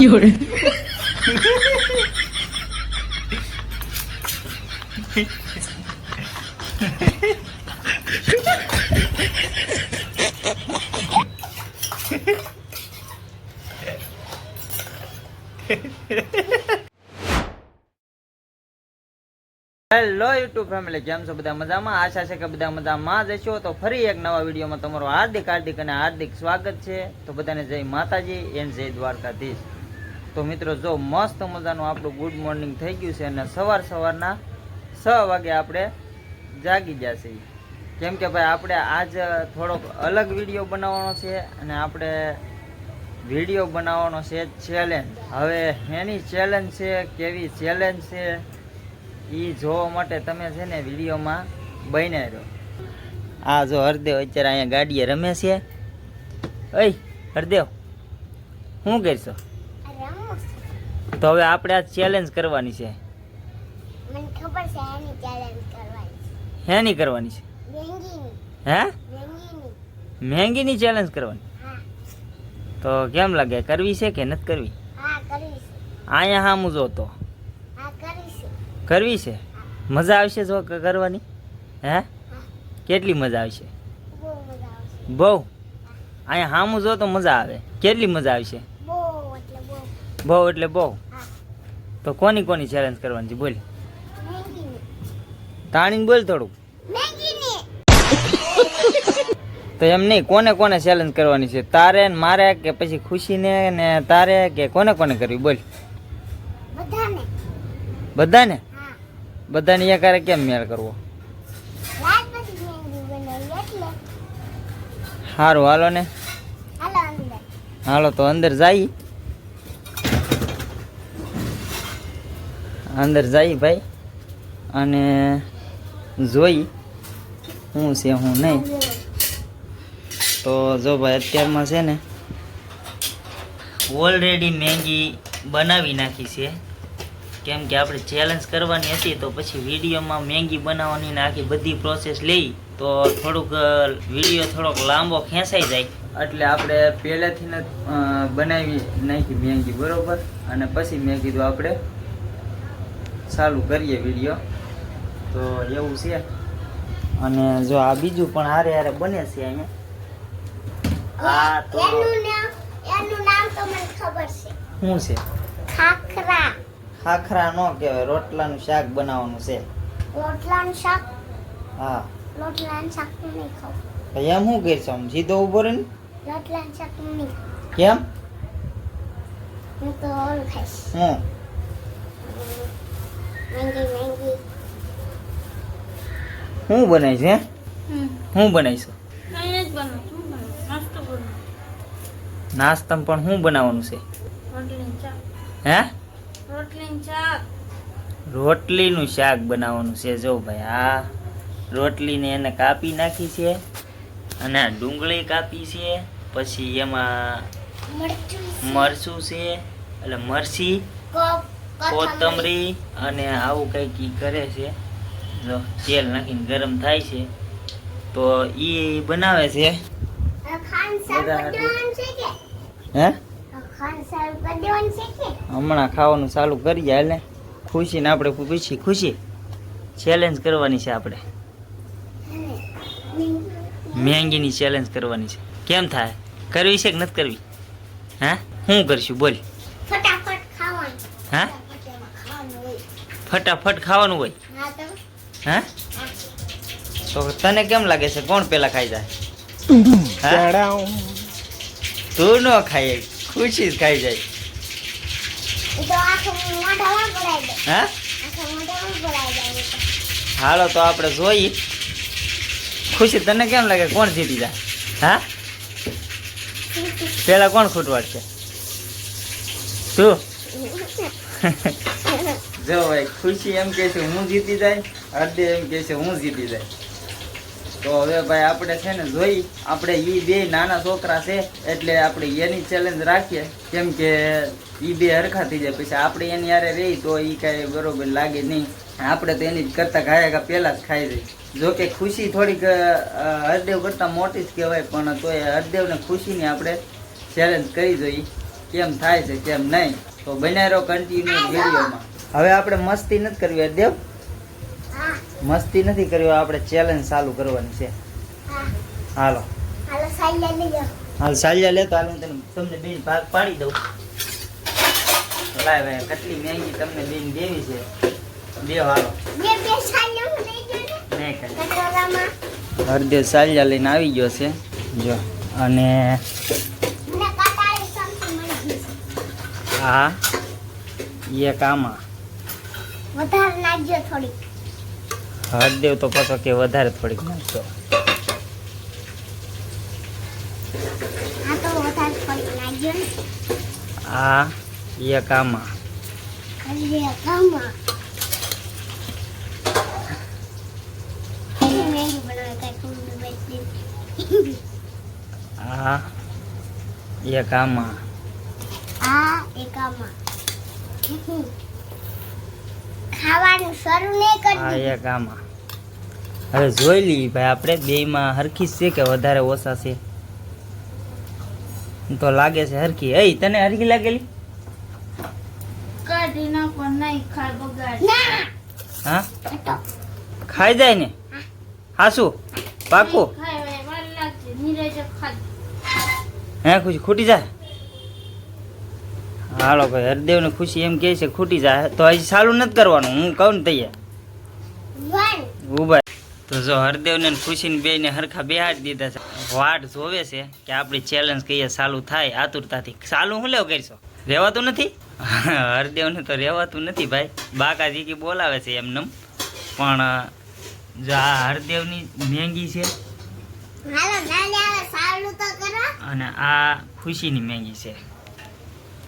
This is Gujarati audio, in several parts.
有人。હેલો યુટ્યુબ ફેમિલી, કેમ છો બધા મજામાં? આશા છે કે બધા મજામાં જ હશો. તો ફરી એક નવા વિડીયોમાં તમારું હાર્દિક અને હાર્દિક સ્વાગત છે. તો બધાને જય માતાજી એન્ડ જય દ્વારકાધીશ. તો મિત્રો, જો મસ્ત મજાનું આપણું ગુડ મોર્નિંગ થઈ ગયું છે અને સવારના 6 વાગે આપણે જાગી ગયા છીએ. કેમ કે ભાઈ આપણે આજ થોડોક અલગ વિડીયો બનાવવાનો છે અને આપણે વિડીયો બનાવવાનો છે ચેલેન્જ. હવે એની ચેલેન્જ છે, કેવી ચેલેન્જ છે એ જોવા માટે તમે છે ને વિડીયોમાં બન્યા રહો. આ જો હરદેવ અત્યારે અહીંયા ગાડીએ રમે છે. ઓય હરદેવ, શું કરશો? તો હવે આપણે આ ચેલેન્જ કરવાની છે. મને ખબર છે એની ચેલેન્જ કરવાની છે. હેની કરવાની છે? મેંગીની. હે? મેંગીની. મેંગીની ચેલેન્જ કરવાની? હા. તો કેમ લાગે, કરવી છે કે નથી કરવી? હા કરવી છે. અહીંયા હામું જો તો હા કરવી છે. કરવી છે. મજા આવશે જો કરવાની? હે? કેટલી મજા આવશે? બહુ મજા આવશે. બહુ? અહીંયા હામું જો તો મજા આવે. કેટલી મજા આવશે? બહુ એટલે બહુ. બહુ એટલે બહુ. હા. તો કોની ચેલેન્જ કરવાની છે બોલ? મેંગીની. તાણીને બોલ થોડુંક. મેંગીની. તો એમ નહીં, કોને ચેલેન્જ કરવાની છે? તારે ને મારે કે પછી ખુશીને ને તારે કે કોને કરવી બોલ? બધાને. બધાને? હા. બધાને એકારે કેમ મેળ કરવો? રાત પછી મેંગી બનાવી એટલે. સારું, હાલો ને. હાલો અંદર. હાલો તો અંદર જઈ ભાઈ અને જોઈ શું છે શું નહીં. તો જો ભાઈ અત્યારમાં છે ને ઓલરેડી મેંગી બનાવી નાખી છે. કેમ કે આપણે ચેલેન્જ કરવાની હતી તો પછી વિડીયોમાં મેંગી બનાવવાની ને આખી બધી પ્રોસેસ લઈ તો થોડુંક વિડીયો થોડોક લાંબો ખેંચાઈ જાય, એટલે આપણે પહેલેથી જ બનાવી નાખી મેંગી, બરોબર. અને પછી મેં કીધું આપણે ચાલુ કરીએ વિડીયો. તો એવું છે. અને જો આ બીજું પણ હારે બને છે અહીંયા. આ તો એનું નામ તો મને ખબર છે. શું છે? ખાખરા. ખાખરા નો કહેવાય, રોટલાનું શાક બનાવવાનું છે. રોટલાનું શાક. હા. રોટલાનું શાક તો નહીં ખાવ. તો એમ શું કરશો? આમ સીધો ઉભો રહે ને. રોટલાનું શાક તો નહીં ખાવ. કેમ? હું તો ઓલું ખાઈશ. હું મેંગી. શું બનાવીશ? હે, શું બનાવીશું? નાસ્તામાં પણ શું બનાવવાનું છે? હે? રોટલીનું શાક બનાવવાનું છે. જો ભાઈ આ રોટલીને એને કાપી નાખી છે અને આ ડુંગળી કાપી છે, પછી એમાં મરચું છે એટલે મરચી, કોથમરી અને આવું કંઈક ઈ કરે છે. જો તેલ નાખીને ગરમ થાય છે તો ઈ બનાવે છે. હે, હમણાં ખાવાનું ચાલુ કરીએ. એટલે ખુશીને આપણે પૂછી, ખુશી ચેલેન્જ કરવાની છે આપણે, મેંગીની ચેલેન્જ કરવાની છે. કેમ થાય? કરવી છે કે નથી કરવી? હા, શું કરશું બોલ? ફટાફટ ખાવાનું. હા, ફટાફટ ખાવાનું હોય. હા, તો તને કેમ લાગે છે કોણ પેલા ખાઈ જાય? તું ન ખાઈ, ખુશી જ ખાઈ જાય. હા, હાલો તો આપણે જોઈ. ખુશી તને કેમ લાગે કોણ જીતી જાય? હા, પેલા કોણ ખૂટવાડશે? તું? જો ભાઈ, ખુશી એમ કહે છે હું જીતી જાય, હરદેવ એમ કહે છે હું જીતી જાય. તો હવે ભાઈ આપણે છે ને જોઈ, આપણે ઈ બે નાના છોકરા છે એટલે આપણે એની ચેલેન્જ રાખીએ. કેમ કે ઈ બે હરખા થઈ જાય, પછી આપણે એની યારે રહી તો ઈ કાંઈ બરોબર લાગે નહીં. આપણે તો એની જ કરતા ખાયા પહેલા જ ખાઈ જઈએ. જો કે ખુશી થોડીક હરદેવ કરતા મોટી જ કહેવાય, પણ તોય હરદેવ ને ખુશીની આપણે ચેલેન્જ કરી જોઈએ. કેમ થાય છે કેમ નહીં, તો બનાવી રહો કન્ટિન્યુ વિડીયોમાં. હવે આપણે મસ્તી નથી કરવી હરદેવ, હા મસ્તી નથી કરવી, આપણે ચેલેન્જ ચાલુ કરવાની છે. હા હાલો હાલો સાઈડ લઈ લો. હાલ સાલ્યા લેતો, હાલ હું તમને બેન ભાગ પાડી દઉં. લાય ભાઈ, કેટલી મહેંગી તમને બેન દેવી છે, દેવ હાલો. બે સાઈડ હું લઈ ગયો ને નહીં કરી કટોરામાં. હરદેવ સાલ્યા લઈને આવી ગયો છે જો. અને મને કાટાળી સમસી મળી ગઈ છે. આ એક આમાં વધારે નાખજો થોડીક. હરદેવ તો પાછો કે વધારે થોડીક નાખજો. આ તો વધારે થોડીક નાખજો ને. આ એક આમાં ખાલી કામમાં મેગી બનાવે કઈ કુંડું બેસી. આ એક આમાં આ એકામાં ખાવાનું શરૂ નહીં આ કરવું. એક આમાં. હવે જોઈ લઈએ ભાઈ આપણે બેયમાં હરખી જ છે કે વધારે ઓછા છે. તો લાગે છે હરખી. એ તને હરખી લાગેલી? કાઢી નાખો નહીં ખાય બગાડ. ના હા કટો. ખાઈ જાય ને? હાસુ પાકું? ખાય હવે વાર લાગશે નીરજ ખાય. હે ખુશી ખૂટી જાય? હાલો ભાઈ, હરદેવને ખુશી એમ કહે છે ખૂટી જાય તો હજી ચાલુ નથી કરવાનું. હું કહું ને તૈયાર વન ઉભા. તો જો હરદેવને ને ખુશીને બેયને હરખા બેહાડી દીધા છે. વાટ જોવે છે કે આપણી ચેલેન્જ કહીએ ચાલુ થાય આતુરતાથી. ચાલુ હું લેવ કરશો? રહેવાતું નથી? હરદેવને તો રહેવાતું નથી ભાઈ. બાકાજી કે બોલાવે છે એમનેમ. પણ જો આ હરદેવની મેંગી છે હાલો નાલે આવે સારું તો કરો. અને આ ખુશીની મેંગી છે.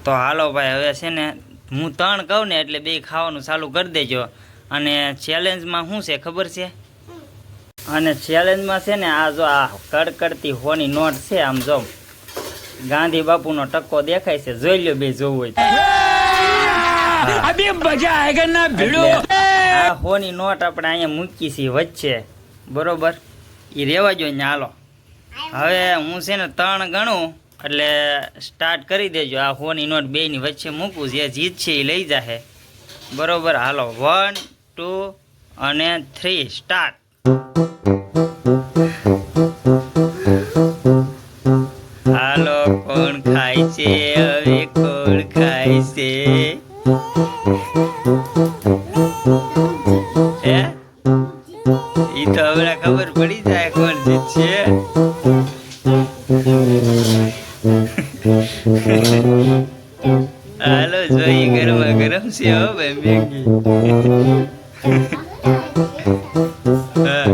તો હાલો ભાઈ, હવે છે ને હું 3 કહું ને એટલે બે ખાવાનું ચાલુ કરી દેજો. અને ચેલેન્જમાં શું છે ખબર છે? અને ચેલેન્જમાં છે ને આ જો આ કડકડતી હોની નોટ છે, આમ જો ગાંધી બાપુનો ટક્કો દેખાય છે, જોઈ લ્યો બે જોવું હોય તો. अभी मजा आएगा ना भिड़ो. એટલે આ હોની નોટ આપણે અહીંયા મૂકી છે વચ્ચે, બરોબર? એ રેવા જોઈએ ને. હાલો હવે હું છે ને 3 ગણું એટલે સ્ટાર્ટ કરી દેજો. આ હોની નોટ બેયની વચ્ચે મૂકું, જે જીત છે એ લઈ જાહે, બરોબર? હાલો 1 2 અને 3 સ્ટાર્ટ. હાલો કોણ ખાય છે હવે? કોણ ખાય છે? હે ઈ તો હમણાં ખબર પડી જાય કોણ જીતશે. હાલો જોઈ ગરમા ગરમ છે હો ભાઈ મેગી. હા.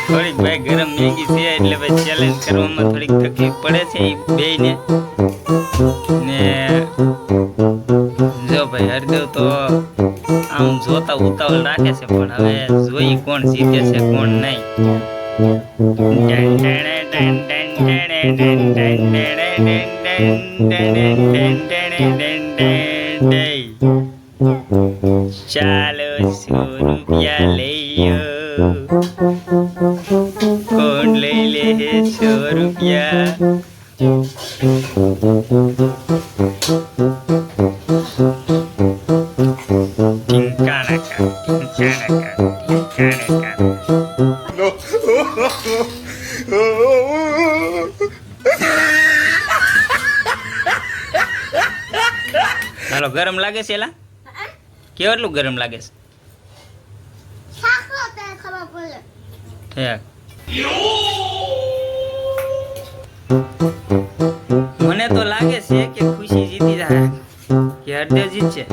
થોડીક ભાઈ ગરમ મેગી છે એટલે ભાઈ ચેલેન્જ કરવામાં થોડીક તકલીફ પડે છે એ બેયને. ને જો ભાઈ હરદેવ તો આમ જોતા ઉતાવળ રાખે છે, પણ હવે જોઈ કોણ જીતે છે કોણ નહીં. ચાલો 100 રૂપિયા લઈયો. કોણ લઈ લે 100 રૂપિયા? હાલો ગરમ લાગે છે એલા? કેટલું ગરમ લાગે છે? શાકો તો ખબર પડે. ઠેક. મને તો લાગે છે કે ખુશી જીતી જાય કે હરદેવ જીતશે.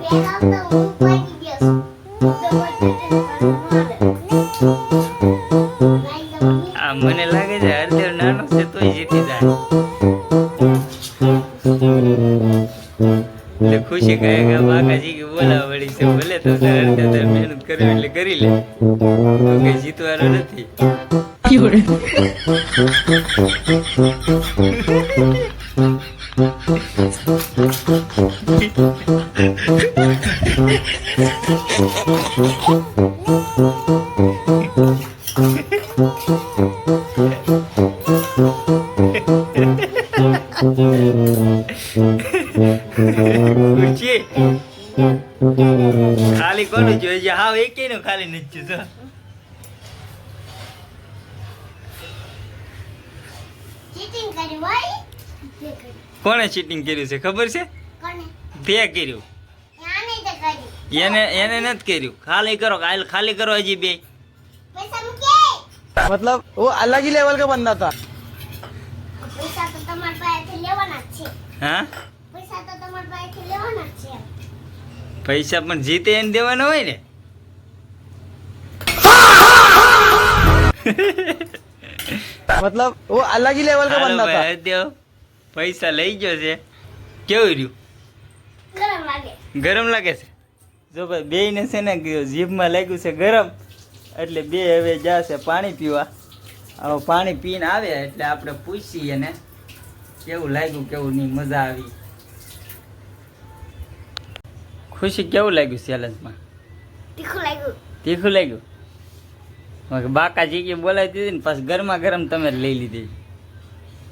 પેલા તો હું પડી ગયો છું. તો આ મને લાગે છે હરદેવ નાનો છે તોય જીતી જાય. એટલે ખુશી કહે કે બાકાજી કે બોલાવા વળી છે, ભલે તો હરદેવ મહેનત કરવી એટલે કરી લે, તો કઈ જીતવાનું નથી. ખુશી ખાલી કોનું જોઈ છે? હાવ એકેય નું ખાલી નથી જો. ચીટિંગ કરી હોય તે કરી કોણે ચીટિંગ કર્યું છે ખબર છે? કોને તે કર્યું. આને તે કરી એને નથી કર્યું. ખાલી કરો, ખાલી કરો હજી બે. પૈસા મૂકે मतलब वो अलग ही लेवल का बंदा था। પૈસા તો તમારા પાસેથી લેવાના જ છે હા, પૈસા તો તમારા પાસેથી લેવાના જ છે પૈસા પણ જીતે એને દેવાના હોય ને. मतलब वो अलग ही लेवल का હાલો बंदा था। ભાઈ, દેવ પૈસા લઈ ગયો છે. કેવું રહ્યું? ગરમ લાગે ગરમ લાગે છે? જો ભાઈ બે ને છે ને જીભમાં લાગ્યું છે ગરમ, એટલે બે હવે જશે પાણી પીવા. હવે પાણી પીને આવે એટલે આપણે પૂછીએ ને કેવું લાગ્યું કેવું નહીં, મજા આવી. ખુશી કેવું લાગ્યું ચેલેન્જમાં? તીખું લાગ્યું તીખું લાગ્યું? બાકાજી કે બોલાવી દીધી ને પાછું ગરમા ગરમ તમે લઈ લીધી.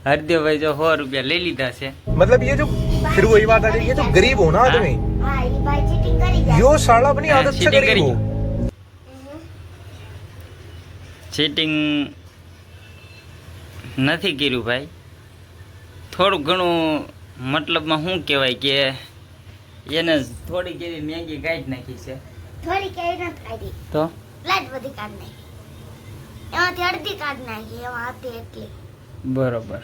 હરદેવભાઈ જો 100 રૂપિયા લઈ લીધા છે. मतलब ये जो फिर वही बात आ जाएगी, ये तो गरीब हो ना आदमी, હા એ ભાઈ ચીટિંગ કરી ગયા यो साला अपनी आदत से चीटिंग गरीब करी। हो। ચીટિંગ નથી કર્યું ભાઈ. થોડું ઘણું મતલબમાં શું કહેવાય કે એને થોડી કેવી મેગી કાઢી નાખી છે. થોડી કેવી નથી કાઢી તો લાઈટ બધી કાઢ નાખી એમાંથી અડધી કાઢ નાખી એમાં હતી એટલી બરોબર.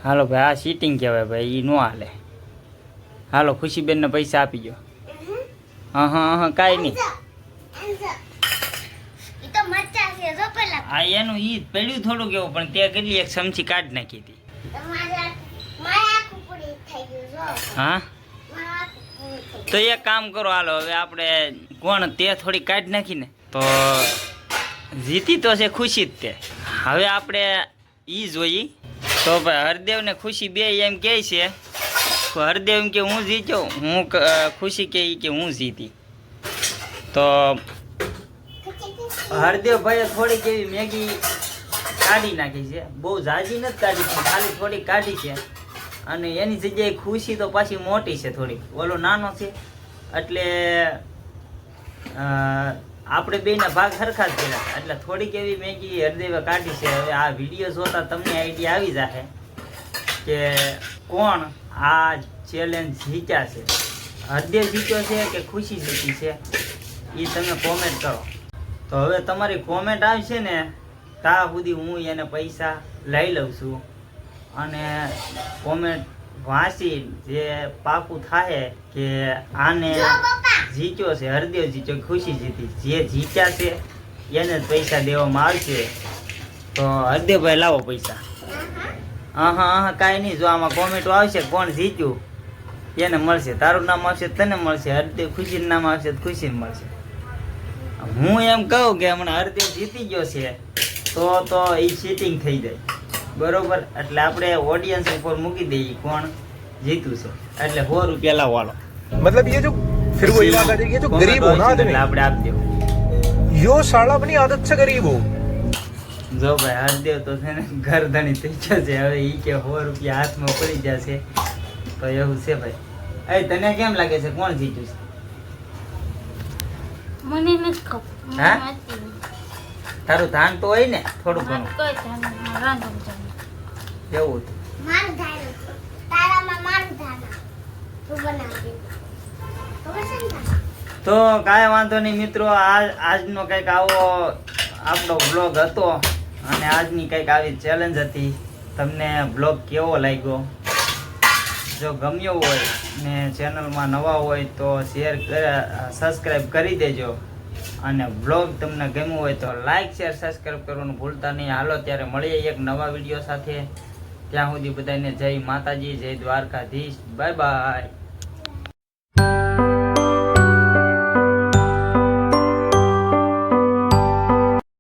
હાલો ભાઈ, આ ચીટિંગ કહેવાય ભાઈ, એ ન હાલે. હાલો ખુશીબેનને પૈસા આપી દો. હા હા હા, કાંઈ નહીં. ઈ તો મરચા છે જો પેલા આ એનું ઈ પડ્યું થોડું કેવું, પણ તે કેટલી એક ચમચી કાઢી નાખી હતી. તમારા મારા આખું પૂરી થઈ ગયું જો હા, મારા આખું પૂરી થઈ તો એક કામ કરો, હાલો હવે આપણે કોણ તે થોડી કાઢી નાખીને તો જીતી તો છે ખુશી જ તે. હવે આપણે ઈ જોઈ તો ભાઈ હરદેવ ને ખુશી બે એમ કહે છે. હરદેવ એમ કે હું જીત્યો, હું ખુશી કે ઈ કે હું જીતી. તો હરદેવભાઈએ થોડીક એવી મેગી કાઢી નાખી છે. બહુ ઝાઝી નથી કાઢી, પણ ખાલી થોડી કાઢી છે. અને એની જગ્યાએ ખુશી તો પાછી મોટી છે થોડીક, ઓલો નાનો છે. એટલે આપણે બેના ભાગ સરખા જ કર્યા, એટલે થોડીક એવી મેગી હરદેવે કાઢી છે. હવે આ વિડીયો જોતા તમને આઈડિયા આવી જશે કે કોણ આ ચેલેન્જ જીત્યા છે, હરદેવ જીત્યો છે કે ખુશી જીતી છે, એ તમે કોમેન્ટ કરો. તો હવે તમારી કોમેન્ટ આવશે ને ત્યાં સુધી હું એને પૈસા લઈ લઉં છું. અને કોમેન્ટ વાંચી જે પાકું થાય કે આને જીત્યો છે, હરદેવ જીત્યો, ખુશી જીતી, જે જીત્યા છે એને જ પૈસા દેવામાં આવશે. તો હરદેવભાઈ લાવો પૈસા. હા હા હા, કાંઈ નહીં. જો આમાં કોમેન્ટો આવશે કોણ જીત્યું એને મળશે. તારું નામ આવશે તને મળશે, હરદેવ ખુશીનું નામ આવશે તો ખુશીને મળશે. હું એમ કહું કે હમણાં હરદેવ જીતી ગયો છે તો એ ચીટિંગ થઈ જાય, બરોબર? એટલે આપણે ઓડિયન્સ ઉપર મૂકી દઈએ કોણ જીતું છે. એટલે 100 રૂપિયા લાવો હાલો. मतलब ये जो फिर वही बात आ जाएगी, ये जो गरीब हो ना એટલે आदमी, આપણે આપી દેવું. यो साला अपनी आदत से गरीब हो। જો ભાઈ હરદેવ તો છે ને ઘરધણી થઈ જશે. હવે ઈ કે 100 રૂપિયા હાથમાં પડી જશે તો એવું છે ભાઈ. એ તને કેમ લાગે છે કોણ જીત્યું છે? મને નથી ખબર. મને હા? વાંચી નથી. તારું ધાન તો હોય ને થોડું મને ઘણું કોઈ ધ્યાન નથી. રાંધણ જાણે. એવું હતું. મારું ધાન તારામાં મારું ધાન તું બનાવી ખબર છે ને તને? તો કાંઈ વાંધો નહીં મિત્રો, આજનો કંઈક આવો આપણો બ્લોગ હતો અને આજની કંઈક આવી ચેલેન્જ હતી. તમને બ્લોગ કેવો લાગ્યો? જો ગમ્યો હોય ને ચેનલમાં નવા હોય તો સબસ્ક્રાઈબ કરી દેજો. અને બ્લોગ તમને ગમ્યું હોય તો લાઈક શેર સબસ્ક્રાઈબ કરવાનું ભૂલતા નહીં. હાલો ત્યારે મળીએ એક નવા વિડીયો સાથે. ત્યાં સુધી બધાને જય માતાજી, જય દ્વારકાધીશ, બાય બાય.